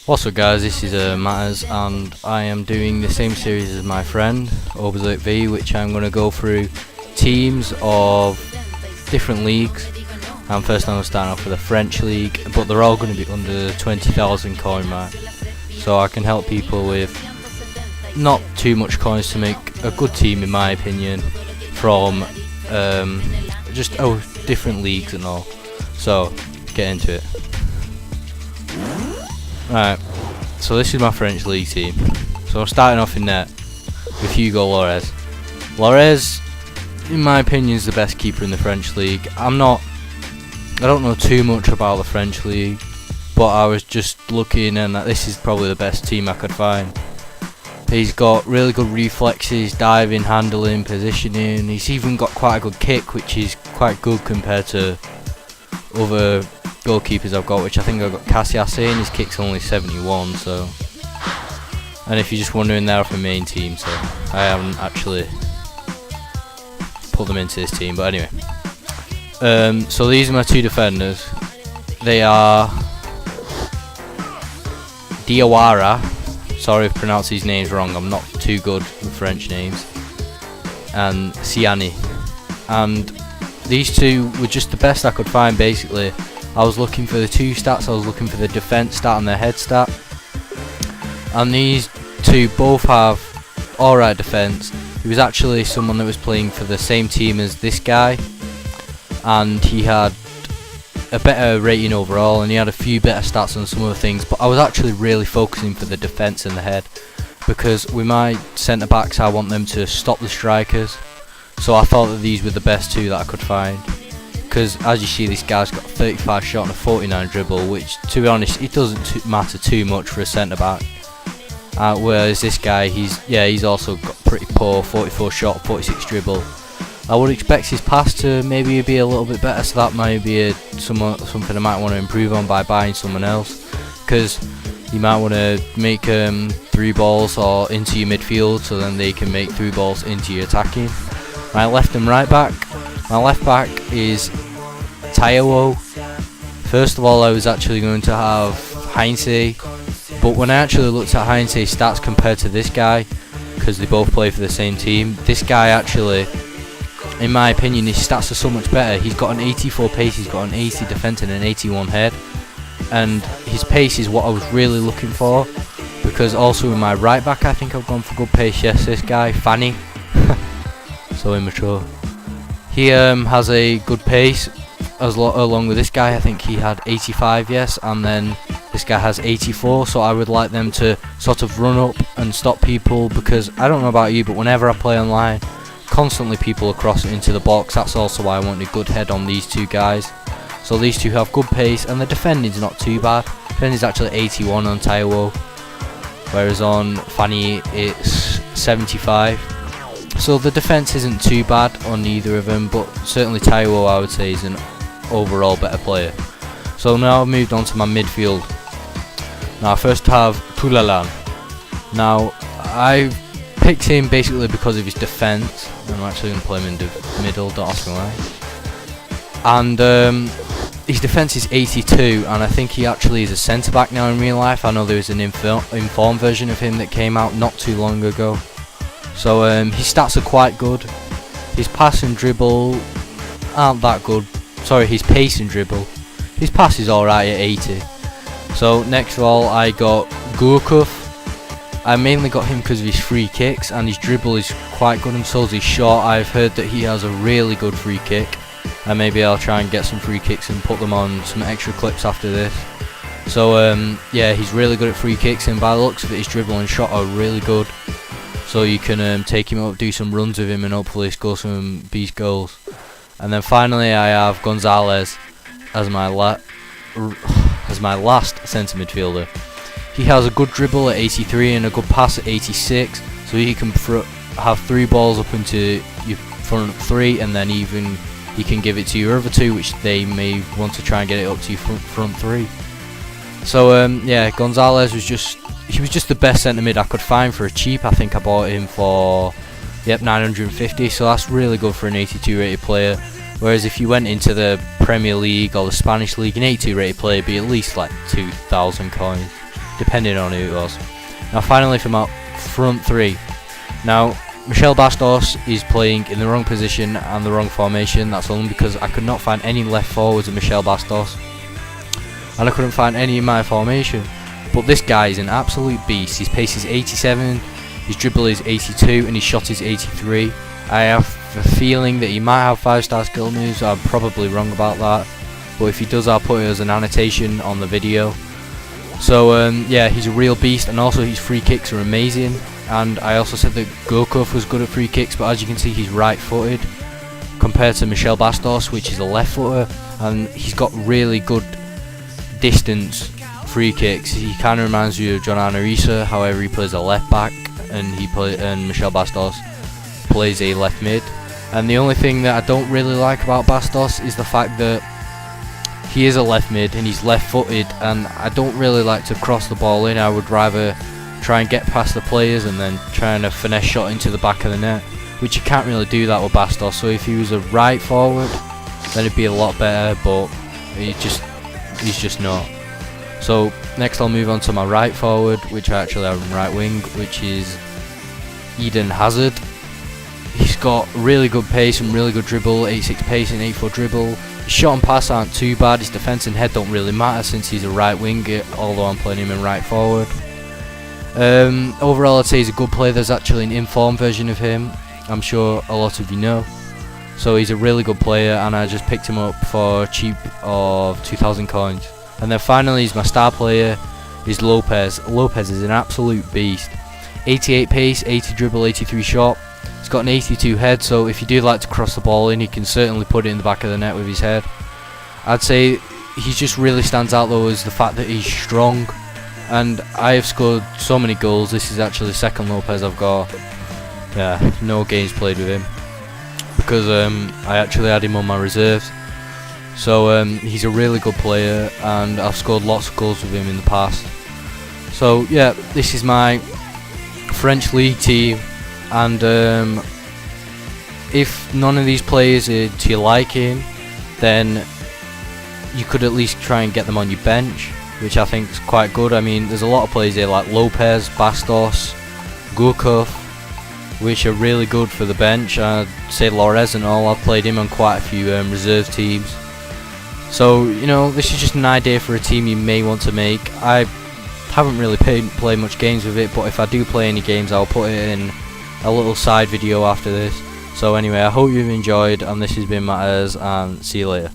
What's up guys, this is Matters, and I am doing the same series as my friend Opposite V, which I'm going to go through teams of different leagues. And first I'm going to start off with the French league, but they're all going to be under the 20,000 coin mark, so I can help people with not too much coins to make a good team in my opinion from just different leagues and all. So get into it. Right, so this is my French league team. So I'm starting off in net with Hugo Lloris. Lloris, in my opinion, is the best keeper in the French league. I don't know too much about the French league, but I was just looking and this is probably the best team I could find. He's got really good reflexes, diving, handling, positioning. He's even got quite a good kick, which is quite good compared to other goalkeepers I've got, which I think I've got Cassias and his kick's only 71, so. And if you're just wondering, they're off my main team, so I haven't actually put them into this team, but anyway. So these are my two defenders. They are Diawara, sorry if I pronounce these names wrong, I'm not too good with French names, and Siani. And these two were just the best I could find basically. I was looking for the two stats, I was looking for the defense stat and the head stat. And these two both have alright defense. He was actually someone that was playing for the same team as this guy, and he had a better rating overall, and he had a few better stats on some of the things, but I was actually really focusing for the defense and the head, because with my centre backs I want them to stop the strikers. So I thought that these were the best two that I could find. Because as you see, this guy's got 35 shot and a 49 dribble, which to be honest it doesn't matter too much for a centre back. Whereas this guy, he's also got pretty poor 44 shot, 46 dribble. I would expect his pass to maybe be a little bit better, so that might be something I might want to improve on by buying someone else. Because you might want to make through balls or into your midfield, so then they can make through balls into your attacking. My left and right back. My left back is Taiwo. First of all, I was actually going to have Heinze, but when I actually looked at Heinze's stats compared to this guy, because they both play for the same team, this guy actually, in my opinion, his stats are so much better. He's got an 84 pace, he's got an 80 defense and an 81 head, and his pace is what I was really looking for, because also in my right back I think I've gone for good pace. Yes, this guy, Fanny. So immature. He has a good pace, along with this guy. I think he had 85, yes, and then this guy has 84, so I would like them to sort of run up and stop people, because I don't know about you, but whenever I play online, constantly people are crossing into the box. That's also why I want a good head on these two guys. So these two have good pace, and the defending's not too bad. Defending's actually 81 on Taiwo, whereas on Fanny it's 75. So the defense isn't too bad on either of them, but certainly Taiwo I would say is an overall better player. So now I've moved on to my midfield. Now I first have Toulalan. Now I picked him basically because of his defense. I'm actually going to play him in the middle, don't ask me why. And his defense is 82, and I think he actually is a centre back now in real life. I know there was an informed version of him that came out not too long ago. So his stats are quite good. His pass and dribble aren't that good. Sorry, his pace and dribble. His pass is alright at 80. So next of all I got Gurkov. I mainly got him because of his free kicks, and his dribble is quite good, and so is his shot. I've heard that he has a really good free kick, and maybe I'll try and get some free kicks and put them on some extra clips after this. So yeah, he's really good at free kicks, and by the looks of it his dribble and shot are really good. So you can take him up, do some runs with him, and hopefully score some beast goals. And then finally I have Gonzalez as my last centre midfielder. He has a good dribble at 83 and a good pass at 86, so he can have through balls up into your front three, and then even you can give it to your other two, which they may want to try and get it up to your front three. So yeah, Gonzalez was just the best centre mid I could find for a cheap. I think I bought him for 950, so that's really good for an 82 rated player. Whereas if you went into the Premier League or the Spanish League, an 82 rated player would be at least like 2,000 coins. depending on who it was. Now finally for my front three. Now Michel Bastos is playing in the wrong position and the wrong formation. That's only because I could not find any left forwards of Michel Bastos, and I couldn't find any in my formation. But this guy is an absolute beast. His pace is 87, his dribble is 82, and his shot is 83. I have a feeling that he might have 5-star skill moves. I'm probably wrong about that, but if he does, I'll put it as an annotation on the video. So yeah, he's a real beast, and also his free kicks are amazing. And I also said that Gokov was good at free kicks, but as you can see, he's right-footed compared to Michel Bastos, which is a left-footer, and he's got really good distance free kicks. He kind of reminds you of John Arisa, however he plays a left back, and Michel Bastos plays a left mid. And the only thing that I don't really like about Bastos is the fact that he is a left mid and he's left footed, and I don't really like to cross the ball in. I would rather try and get past the players and then trying to finesse shot into the back of the net, which you can't really do that with Bastos. So if he was a right forward, then it'd be a lot better, but he's just not. So next I'll move on to my right forward, which I actually have in right wing, which is Eden Hazard. He's got really good pace and really good dribble, 86 pace and 84 dribble. His shot and pass aren't too bad. His defence and head don't really matter since he's a right winger, although I'm playing him in right forward. Overall I'd say he's a good player. There's actually an informed version of him, I'm sure a lot of you know. So he's a really good player, and I just picked him up for cheap of 2,000 coins. And then finally, he's my star player, is Lopez. Lopez is an absolute beast. 88 pace, 80 dribble, 83 shot. He's got an 82 head, so if you do like to cross the ball in, he can certainly put it in the back of the net with his head. I'd say he just really stands out though as the fact that he's strong, and I have scored so many goals. This is actually the second Lopez I've got. Yeah, no games played with him, because I actually had him on my reserves. So he's a really good player, and I've scored lots of goals with him in the past. So yeah, this is my French League team, and if none of these players are to your liking, then you could at least try and get them on your bench, which I think is quite good. I mean, there's a lot of players here like Lopez, Bastos, Gurkov, which are really good for the bench. I'd say Lorez and all, I've played him on quite a few reserve teams. So, you know, this is just an idea for a team you may want to make. I haven't really played much games with it, but if I do play any games, I'll put it in a little side video after this. So anyway, I hope you've enjoyed, and this has been Matters, and see you later.